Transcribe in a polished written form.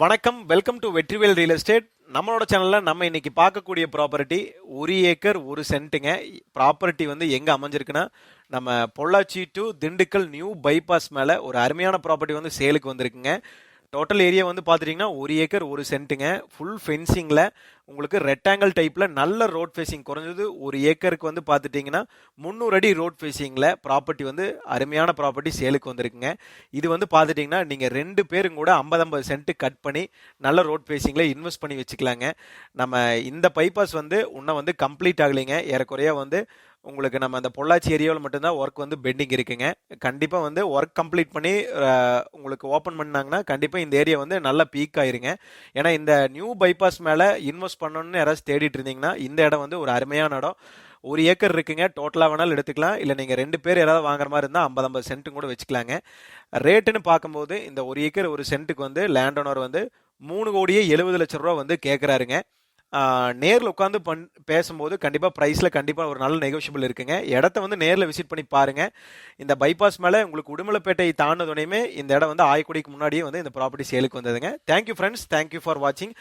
வணக்கம், welcome to Vetrivel real estate. நம்மளோட சேனலில் நம்ம இன்னைக்கு பார்க்கக்கூடிய ப்ராப்பர்ட்டி 1 ஏக்கர் 1 சென்ட்டுங்க. ப்ராப்பர்ட்டி வந்து எங்கே அமைஞ்சிருக்குன்னா நம்ம Pollachi to Dindigul new bypass மேலே ஒரு அருமையான ப்ராப்பர்ட்டி வந்து சேலுக்கு வந்திருக்குங்க. டோட்டல் ஏரியா வந்து பார்த்துட்டிங்கன்னா 1 ஏக்கர் 1 சென்ட்டுங்க. ஃபுல் ஃபென்சிங்கில் உங்களுக்கு ரெக்டாங்கிள் டைப்பில் நல்ல ரோட் ஃபேஸிங், குறைஞ்சது 1 ஏக்கருக்கு வந்து பார்த்துட்டிங்கன்னா 300 அடி ரோட் ஃபேஸிங்கில் ப்ராப்பர்ட்டி வந்து அருமையான ப்ராப்பர்ட்டி சேலுக்கு வந்திருக்குங்க. இது வந்து பார்த்துட்டிங்கன்னா நீங்கள் 2 பேரும் கூட 50-50 சென்ட்டு கட் பண்ணி நல்ல ரோட் ஃபேஸிங்கில் இன்வெஸ்ட் பண்ணி வச்சுக்கலாங்க. நம்ம இந்த பைபாஸ் வந்து இன்னும் வந்து கம்ப்ளீட் ஆகலைங்க. ஏறக்குறைய வந்து உங்களுக்கு நம்ம அந்த பொள்ளாச்சி ஏரியாவில் மட்டும்தான் ஒர்க் வந்து பெண்டிங் இருக்குங்க. கண்டிப்பாக வந்து ஒர்க் கம்ப்ளீட் பண்ணி உங்களுக்கு ஓப்பன் பண்ணாங்கன்னா கண்டிப்பாக இந்த ஏரியா வந்து நல்லா பீக் ஆயிருங்க. ஏன்னா இந்த நியூ பைபாஸ் மேலே இன்வெஸ்ட் பண்ணணும்னு யாராவது தேடிட்டு இருந்தீங்கன்னா இந்த இடம் வந்து ஒரு அருமையான இடம். 1 ஏக்கர் இருக்குங்க. டோட்டலாக வேணாலும் எடுத்துக்கலாம். இல்லை நீங்கள் 2 பேர் யாராவது வாங்குற மாதிரி இருந்தால் 50-50 சென்ட்டும் கூட வச்சுக்கலாங்க. ரேட்டுன்னு பார்க்கும்போது இந்த 1 ஏக்கர் 1 சென்ட்டுக்கு வந்து லேண்ட் ஓனர் வந்து 3,70,00,000 ரூபா வந்து கேட்குறாருங்க. நேரில் உட்காந்து பேசும்போது கண்டிப்பாக ப்ரைஸில் கண்டிப்பாக ஒரு நல்ல நெகோஷியபிள் இருக்குங்க. இடத்த வந்து நேரில் விசிட் பண்ணி பாருங்கள். இந்த பைபாஸ் மேலே உங்களுக்கு உடுமலைப்பேட்டை தாண்டதுனையுமே இந்த இடம் வந்து ஆயக்குடிக்கு முன்னாடியே வந்து இந்த ப்ராப்பர்ட்டி சேலுக்கு வந்ததுங்க. தேங்க்யூ ஃப்ரெண்ட்ஸ், தேங்க்யூ ஃபார் வாட்சிங்.